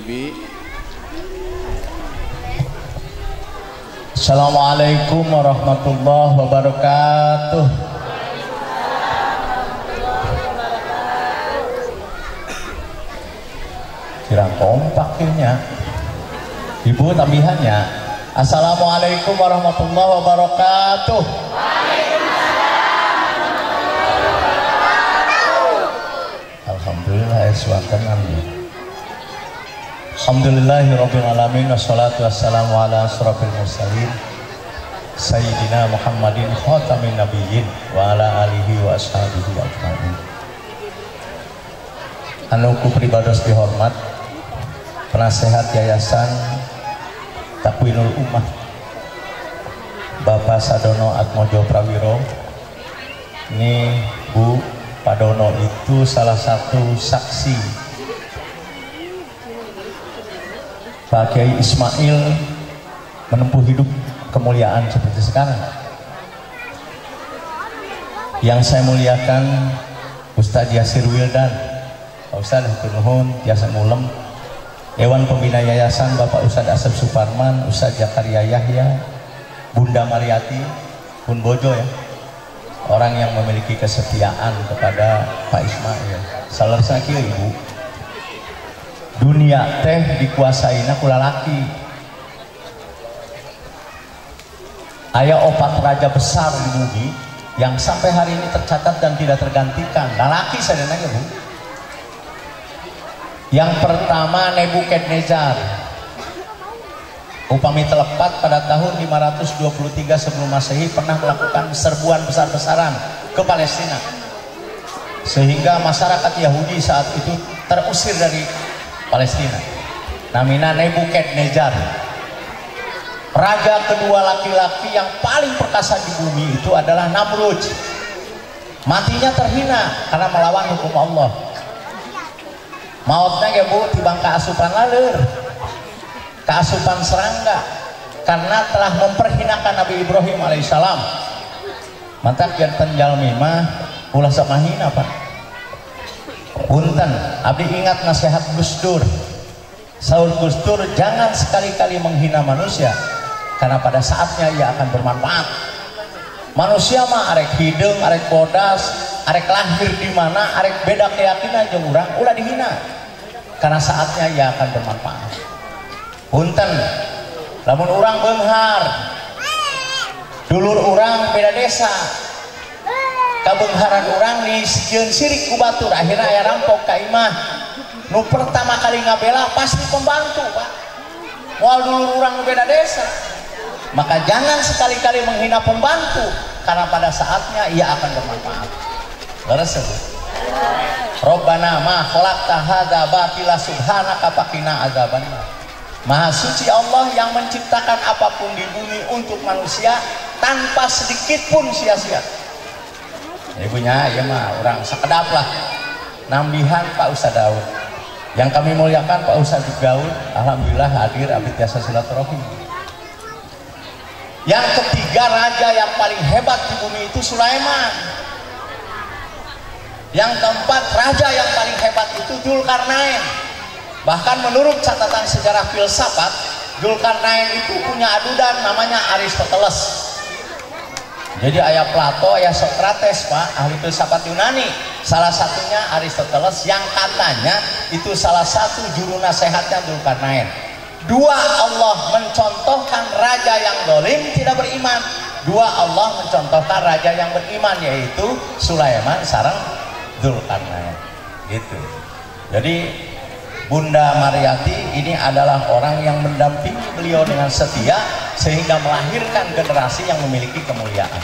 Bibi. Assalamualaikum warahmatullahi wabarakatuh. Kirang kompaknya. Ibu tambihannya. Assalamualaikum warahmatullahi wabarakatuh. Alhamdulillah eswanten amin. Alhamdulillahirabbil alamin wassalatu wassalamu ala asrofil mursalin sayyidina Muhammadin khatamin nabiyyin wa ala alihi wa ashabihi ajmain. Anu ku pribados dihormat penasehat Yayasan Takwinul Ummah Bapak Sadono Atmojo Prawiro. Ini Bu Padono itu salah satu saksi Pak Kiai Ismail menempuh hidup kemuliaan seperti sekarang. Yang saya muliakan Ustadz Yasir Wildan, Pak Ustadz Nuhun Tiasa Mulem, Dewan Pembina Yayasan Bapak Ustadz Asep Suparman, Ustadz Zakaria Yahya, Bunda Mariati, Bun Bojo ya, orang yang memiliki kesetiaan kepada Pak Ismail. Salah satu ibu, dunia teh dikuasaina ku lalaki. Aya opat raja besar di bumi yang sampai hari ini tercatat dan tidak tergantikan. Lalaki sadana ya Bu. Yang pertama Nebukadnezar, upami telepat pada tahun 523 sebelum Masehi pernah melakukan serbuan besar-besaran ke Palestina, sehingga masyarakat Yahudi saat itu terusir dari Palestina. Namina Nebukadnezar. Raja kedua laki-laki yang paling perkasa di bumi itu adalah Namrud. Matinya terhina karena melawan hukum Allah. Mautnya ya Bu tibang keasupan laleur, keasupan serangga, karena telah memperhinakan Nabi Ibrahim alaihissalam. Mantap jantan jalmi mah ulah sok mahina Pak. Punten, abdi ingat nasihat Gus Dur. Saur Gus Dur, jangan sekali-kali menghina manusia, karena pada saatnya ia akan bermanfaat. Manusia mah arek hidung, arek bodas, arek lahir di mana, arek beda keyakinan jeung urang, ulah dihina, karena saatnya ia akan bermanfaat. Punten, lamun urang beunghar, dulur urang beda desa, kabengharan orang disieun sirik ku batur, akhirnya aya rampok ka imah. Nu pertama kali ngabela pasti pembantu Pak, moal dulur urang nu beda desa. Maka jangan sekali-kali menghina pembantu, karena pada saatnya ia akan bermanfaat. Leres Bu. Robbana ma khalaqta hadza batila subhanaka faqina adzabannar. Maha suci Allah yang menciptakan apapun di bumi untuk manusia tanpa sedikit pun sia-sia. Ibunya ya mah orang sekedap lah. Nambihan Pak Ustadz Daud yang kami muliakan, Pak Ustadz Daud alhamdulillah hadir abdi tiasa silaturahim. Yang ketiga raja yang paling hebat di bumi itu Sulaiman. Yang keempat raja yang paling hebat itu Dzulkarnain. Bahkan menurut catatan sejarah filsafat, Dzulkarnain itu punya adudan namanya Aristoteles. Jadi ayah Plato, ayah Socrates Pak, ahli filsafat Yunani. Salah satunya Aristoteles yang katanya itu salah satu juru nasihatnya Dzulkarnain. Dua, Allah mencontohkan raja yang dolim tidak beriman. Dua, Allah mencontohkan raja yang beriman, yaitu Sulaiman sareng Dzulkarnain. Gitu. Jadi Bunda Mariati ini adalah orang yang mendampingi beliau dengan setia sehingga melahirkan generasi yang memiliki kemuliaan.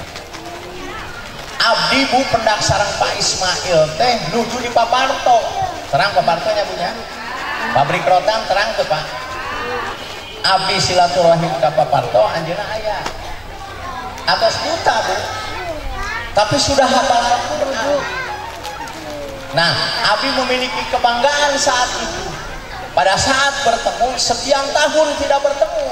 Abdi Bu pendak sareng Pak Ismail teh nuju di Paparto. Terang Papartonya punya. Pabrik rotan terang tuh Pak. Abdi silaturahim ke Paparto anjeunna aya. Atas buta Bu. Tapi sudah hafal Al-Qur'an. Nah, Abi memiliki kebanggaan saat itu. Pada saat bertemu, sekian tahun tidak bertemu.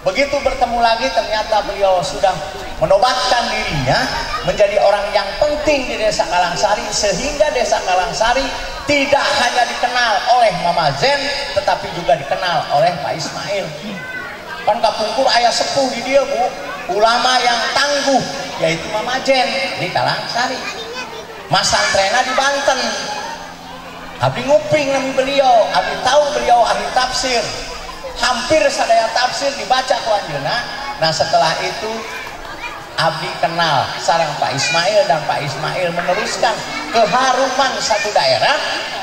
Begitu bertemu lagi, ternyata beliau sudah menobatkan dirinya menjadi orang yang penting di Desa Kalangsari, sehingga Desa Kalangsari tidak hanya dikenal oleh Mama Zen, tetapi juga dikenal oleh Pak Ismail. Kan kapungkur ayah sepuh di dia, Bu, ulama yang tangguh, yaitu Mama Zen di Kalangsari, masantrena di Banten. Abdi nguping nami beliau, abdi tahu beliau ahli tafsir, hampir sadaya tafsir dibaca ku anjeunna. Nah setelah itu abdi kenal sareng Pak Ismail, dan Pak Ismail meneruskan keharuman satu daerah,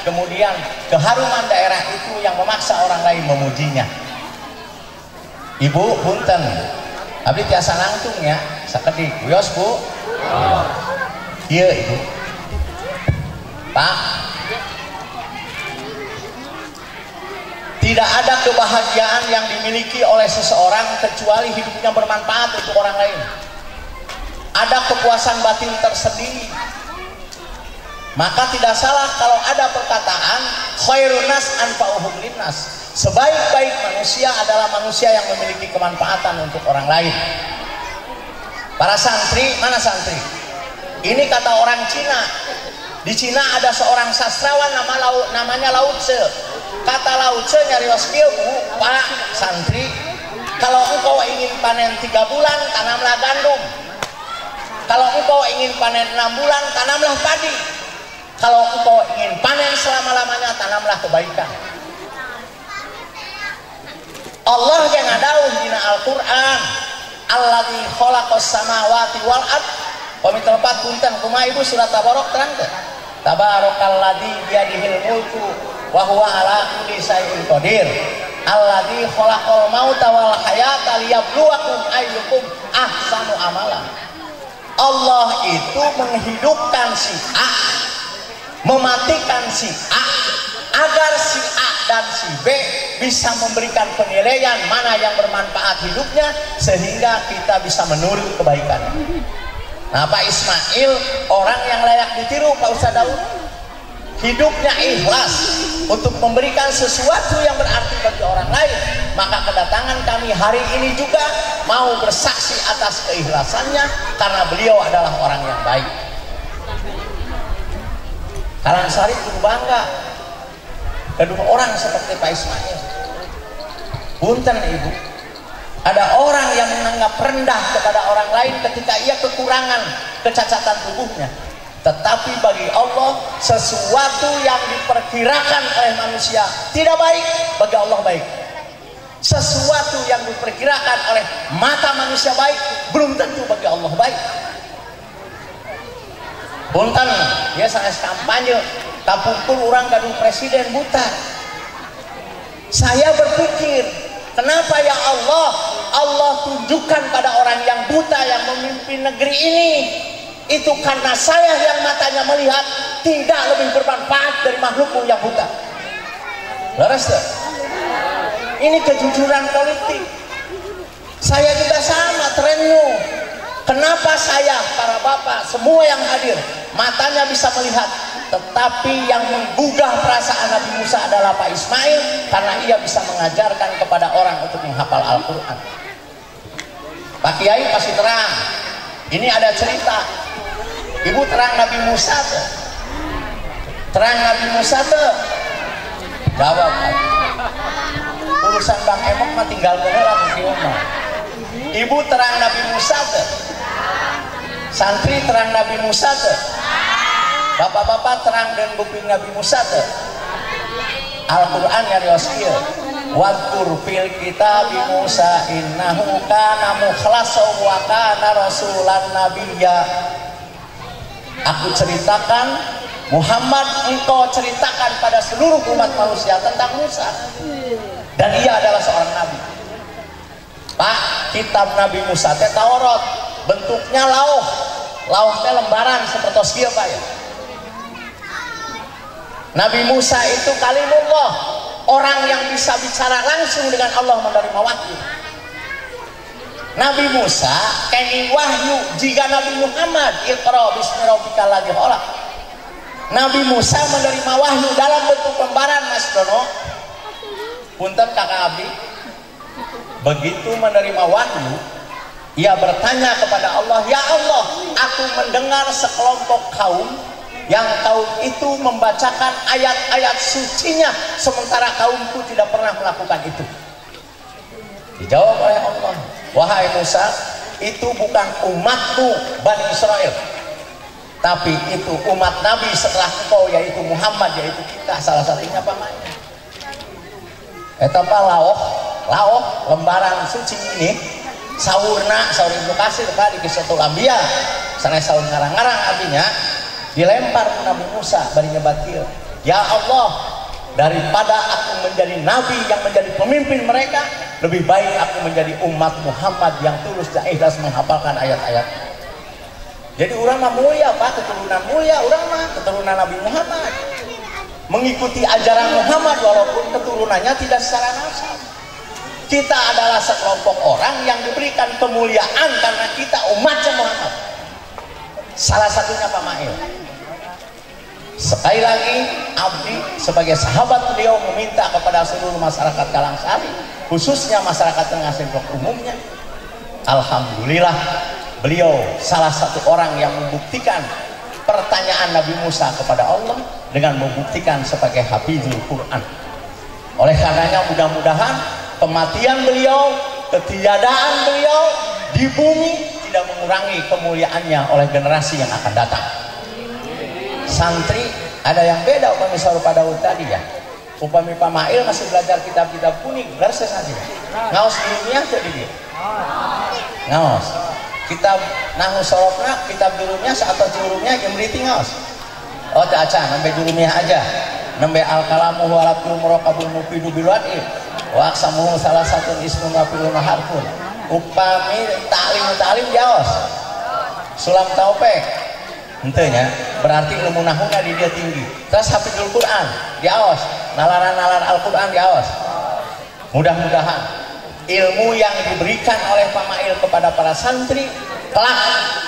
kemudian keharuman daerah itu yang memaksa orang lain memujinya. Ibu punten, abdi tiasa nangtung ya, sakedik wios Bu. Iya Ibu. Pak, tidak ada kebahagiaan yang dimiliki oleh seseorang kecuali hidupnya bermanfaat untuk orang lain. Ada kepuasan batin tersendiri. Maka tidak salah kalau ada perkataan khairun nas anfa'uhum linnas. Sebaik-baik manusia adalah manusia yang memiliki kemanfaatan untuk orang lain. Para santri, mana santri? Ini kata orang Cina. Di Cina ada seorang sastrawan namanya Lao Tse. Kata Lao Tse nyarios kieu, Bu, Pak santri, kalau engkau ingin panen 3 bulan, tanamlah gandum. Kalau engkau ingin panen 6 bulan, tanamlah padi. Kalau engkau ingin panen selama-lamanya, tanamlah kebaikan. Allah yang ngadauh dina Al-Qur'an, alladzi khalaqas samawati wal ard. Pamitul pat punten kumaha Ibu surat Tabarok terang teh. Tabarakalladzi biyadihil mulku wa huwa ala kulli syai'in qadir. Alladzi khalaqal mauta wal hayata liyabluwakum ayyukum ahsanu amala. Allah itu menghidupkan si A, mematikan si A, agar si A dan si B bisa memberikan penilaian mana yang bermanfaat hidupnya, sehingga kita bisa meniru kebaikannya. Nah Pak Ismail orang yang layak ditiru Pak Ustaz Daud. Hidupnya ikhlas untuk memberikan sesuatu yang berarti bagi orang lain. Maka kedatangan kami hari ini juga mau bersaksi atas keikhlasannya, karena beliau adalah orang yang baik. Kalangsari cukup bangga kedua orang seperti Pak Ismail. Punten Ibu, ada orang yang menganggap rendah kepada orang lain ketika ia kekurangan kecacatan tubuhnya. Tetapi bagi Allah, sesuatu yang diperkirakan oleh manusia tidak baik, bagi Allah baik. Sesuatu yang diperkirakan oleh mata manusia baik, belum tentu bagi Allah baik. Punten, dia sangat kampanye, tapumpul orang gadung presiden buta. Saya berpikir, kenapa ya Allah, Allah tunjukkan pada orang yang buta yang memimpin negeri ini. Itu karena saya yang matanya melihat tidak lebih bermanfaat dari makhlukmu yang buta. Laras tuh. Ini kejujuran politik. Saya juga sama terenyuh. Kenapa saya, para bapak, semua yang hadir, matanya bisa melihat, tetapi yang menggugah perasaan Nabi Musa adalah Pak Ismail, karena ia bisa mengajarkan kepada orang untuk menghafal Al-Quran. Pak Kiai pasti terang. Ini ada cerita. Ibu terang Nabi Musa tuh. Terang Nabi Musa tuh. Jawab. Urusan Bang Emok mah tinggal beneran mungkin mah. Ibu terang Nabi Musa tuh. Santri terang Nabi Musa tuh. Bapak-bapak terang dan bukti Nabi Musa tuh. Al-Qur'an nyarios kieu. Wadkur fil kitabi Musa innahu kana mukhlasan wa kana rasulan nabiyya. Aku ceritakan, Muhammad, engkau ceritakan pada seluruh umat manusia tentang Musa, dan ia adalah seorang nabi. Pak, kitab Nabi Musa teh Taurat, bentuknya lauh, lauhnya lembaran seperti Pak ya. Nabi Musa itu kalimullah, orang yang bisa bicara langsung dengan Allah, menerima wahyu. Nabi Musa kenging wahyu jika Nabi Muhammad iqra bismi rabbikal ladzi khalaq. Nabi Musa menerima wahyu dalam bentuk lembaran, Mas Dono. Punten Kakak Abdi. Begitu menerima wahyu, ia bertanya kepada Allah, "Ya Allah, aku mendengar sekelompok kaum yang kaum itu membacakan ayat-ayat sucinya sementara kaumku tidak pernah melakukan itu. Dijawab oleh Allah, wahai Musa, itu bukan umatmu Bani Israel, tapi itu umat Nabi setelah engkau, yaitu Muhammad, yaitu kita, salah satunya pamannya. Etapa laoh lembaran suci ini sahurna sahur Ibnu Katsir di Qisatul Anbiya sana sahur ngarang-ngarang artinya dilempar ke Nabi Musa bari nyebatil, ya Allah, daripada aku menjadi nabi yang menjadi pemimpin mereka, lebih baik aku menjadi umat Muhammad yang tulus dan ikhlas menghafalkan ayat-ayat. Jadi orang mah mulia Pak, keturunan mulia, orang mah keturunan Nabi Muhammad, mengikuti ajaran Muhammad walaupun keturunannya tidak secara nasab. Kita adalah sekelompok orang yang diberikan kemuliaan karena kita umatnya Muhammad. Salah satunya Pak Mail. Sekali lagi, abdi sebagai sahabat beliau meminta kepada seluruh masyarakat Kalangsari, khususnya masyarakat Tengah Simprok umumnya, alhamdulillah beliau salah satu orang yang membuktikan pertanyaan Nabi Musa kepada Allah dengan membuktikan sebagai hafizul Quran. Oleh karenanya mudah-mudahan kematian beliau, ketiadaan beliau di bumi tidak mengurangi kemuliaannya oleh generasi yang akan datang. Santri ada yang beda upami Sarupa Daud tadi ya. Upami Pak Mail masih belajar kitab-kitab kuning, berses saja. Ngaos ilmiah jadi dia. Ngaos. Kitab nahu sorofna, kitab jurumnya atau jurumnya yang beriti ngaos. Oh tak acan, nembe jurumnya aja. Nembe al-kalamu walatul muraqabul mufidu bilwadi. Wa aksamuhu salah satu ismun wa filun harfun. Upami ta'lim jaos. Sulam taufik. Hentenya berarti ilmu nahuna di dia tinggi. Terus hafizul Quran diaos, nalaran-nalaran Al-Quran diaos. Mudah-mudahan ilmu yang diberikan oleh Pak Mail kepada para santri kelak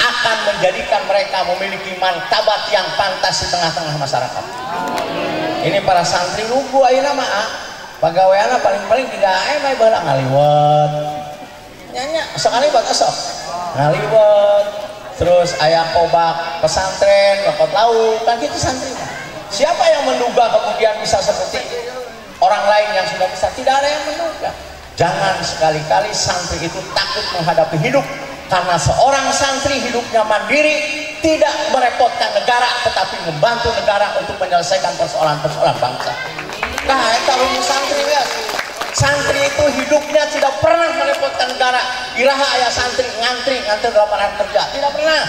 akan menjadikan mereka memiliki martabat yang pantas di tengah-tengah masyarakat. Ini para santri lugu ayeuna mah pagaweana paling-paling 3 bae baheula ngaliwet. Nya sekali buat esok. Ngaliwet. Terus ayah kobak pesantren, ngekot laut, kan gitu santri. Siapa yang menduga kemudian bisa seperti orang lain yang sudah bisa? Tidak ada yang menduga. Jangan sekali-kali santri itu takut menghadapi hidup, karena seorang santri hidupnya mandiri, tidak merepotkan negara, tetapi membantu negara untuk menyelesaikan persoalan-persoalan bangsa. Nah, kalau santri ya, santri itu hidupnya tidak pernah merepotkan negara. Iraha ayah santri ngantri lapangan kerja, tidak pernah.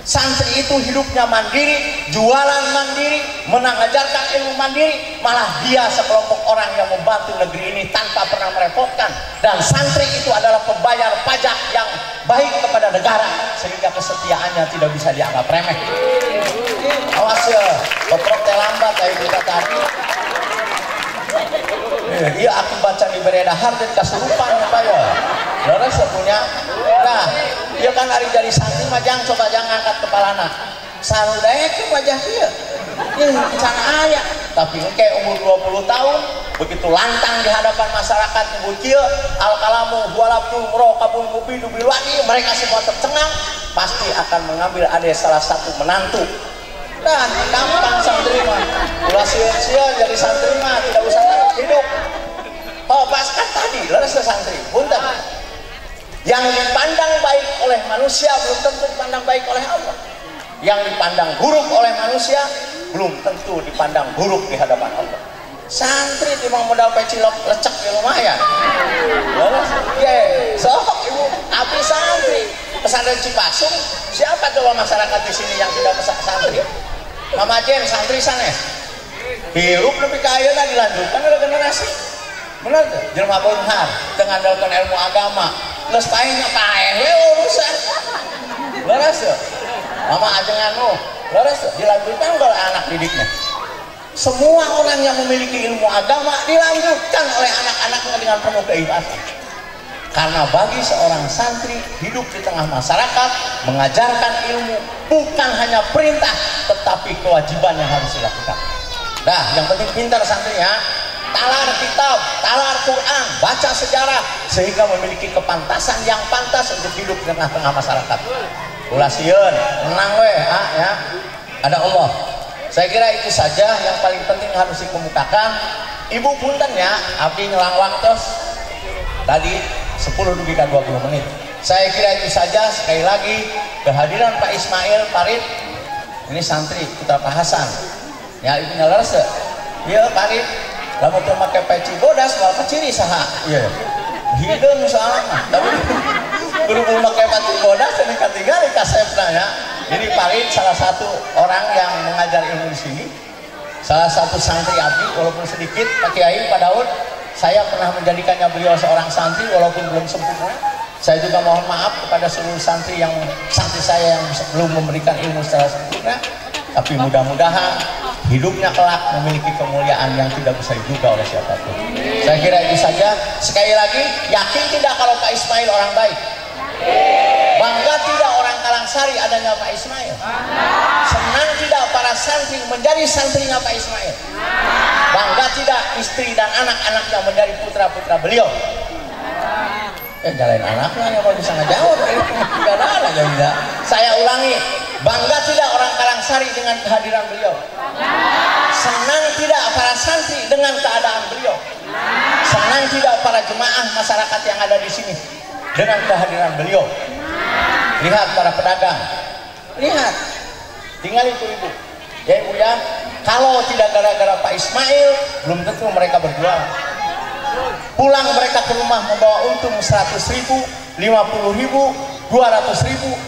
Santri itu hidupnya mandiri, jualan mandiri, mengajarkan ilmu mandiri, malah dia sekelompok orang yang membantu negeri ini tanpa pernah merepotkan. Dan santri itu adalah pembayar pajak yang baik kepada negara, sehingga kesetiaannya tidak bisa dianggap remeh. Awas ya, petrok lambat kayak kita tadi. Iya aku baca di beredahar dan kesurupan apa ya. Lalu saya punya, nah, dia kan hari jadi santri mah jangan coba jangan angkat kepalana. Sarudaya ke wajah dia. Ini sana ayah. Tapi kayak umur 20 tahun, begitu lantang di hadapan masyarakat ibu kieu, al-kalamu walaupun muraqabul mufidu bilwadi, mereka semua tercengang, pasti akan mengambil ada salah satu menantu. Nah, gampang santri mah. Ulah sia-sia jadi santri mah tidak usah takut hidup. Oh, paskan tadi, lalu santri, punten. Yang dipandang baik oleh manusia belum tentu dipandang baik oleh Allah. Yang dipandang buruk oleh manusia belum tentu dipandang buruk di hadapan Allah. Santri cuma modal pecilok lecek ya lumayan. Sok ibu, api santri pesantren Cipasung. Siapa coba masyarakat di sini yang tidak santri? Mama Jen santri sanes. Hirup lebih kaya dan dilanjutkan oleh generasi. Benar tuh, jelma beunghar mengandalkan ilmu agama. Geus paehnya paeh we urusan. Leres tuh. Mama ajenganmu, leres tuh dilanjutkan oleh anak didiknya. Semua orang yang memiliki ilmu agama dilanjutkan oleh anak-anaknya dengan penuh keikhlasan. Karena bagi seorang santri hidup di tengah masyarakat, mengajarkan ilmu bukan hanya perintah, tetapi kewajiban yang harus dilakukan. Nah, yang penting pintar santrinya. Talar kitab, talar Quran, baca sejarah, sehingga memiliki kepantasan yang pantas untuk hidup di tengah-tengah masyarakat. Ulah sieun, menang we, ya. ada Allah. Saya kira itu saja yang paling penting harus dikemukakan. Ibu punten ya, abdi ngelang waktu tadi 10 lebih 20 menit. Saya kira itu saja. Sekali lagi kehadiran Pak Ismail Farid, ini santri Putra Pak Hasan ya, ibunya lerse iya Farid lalu tuh pakai peci bodas kalau kecil saha iya hidung soalnya tapi guru-guru pakai peci bodas ini ketiga di kasepna ya. Ini Farid salah satu orang yang mengajar ilmu di sini, salah satu santri abdi walaupun sedikit. Pak Kiai, Pak Daud, saya pernah menjadikannya beliau seorang santri walaupun belum sempurna. Saya juga mohon maaf kepada seluruh santri saya yang belum memberikan ilmu secara sempurna, tapi mudah-mudahan hidupnya kelak memiliki kemuliaan yang tidak bisa diduga oleh siapapun. Saya kira itu saja. Sekali lagi, yakin tidak kalau Pak Ismail orang baik? Bangga tidak orang Kalangsari adanya Pak Ismail? Senang tidak para santri menjadi santrinya Pak Ismail? Bangga tidak istri dan anak-anaknya menjadi putra-putra beliau? Jalain anaknya yang mau bisa ngejawab. Tidak ada tidak. Saya ulangi, bangga tidak orang Kalangsari dengan kehadiran beliau? Senang tidak para santri dengan keadaan beliau? Senang tidak para jemaah masyarakat yang ada di sini dengan kehadiran beliau? Lihat para pedagang, lihat, tinggal itu ibu ya ibu ya. Kalau tidak gara-gara Pak Ismail, belum tentu mereka berjualan. Pulang mereka ke rumah membawa untung 100.000, 50.000, 200.000.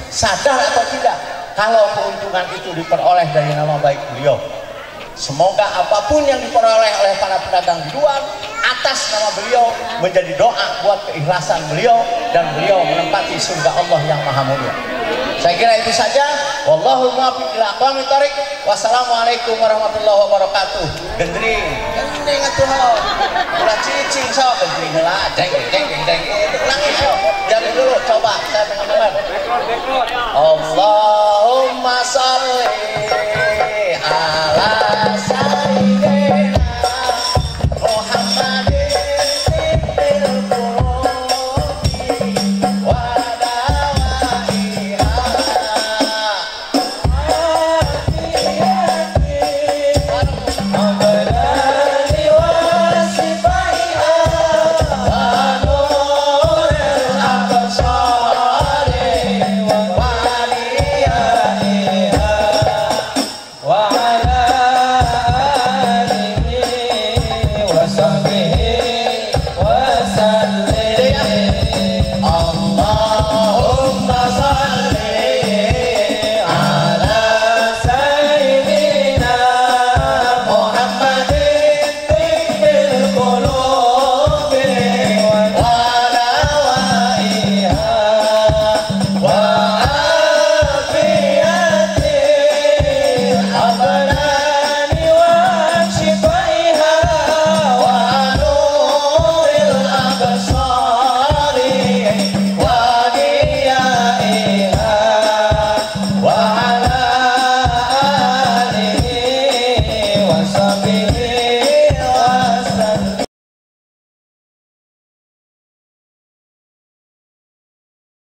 Sadar atau tidak kalau keuntungan itu diperoleh dari nama baik beliau? Semoga apapun yang diperoleh oleh para pedagang di luar atas nama beliau menjadi doa buat keikhlasan beliau dan beliau menempati surga Allah yang maha mulia. Saya kira itu saja. Wallahul muwaffiq ila aqwamit thoriq. Wassalamualaikum warahmatullahi wabarakatuh. Gendring atuh halo. Ulah cicing sok gendring heula. Deng. Ulangi ayo. Jadi dulu coba saya pengen dengar. Allah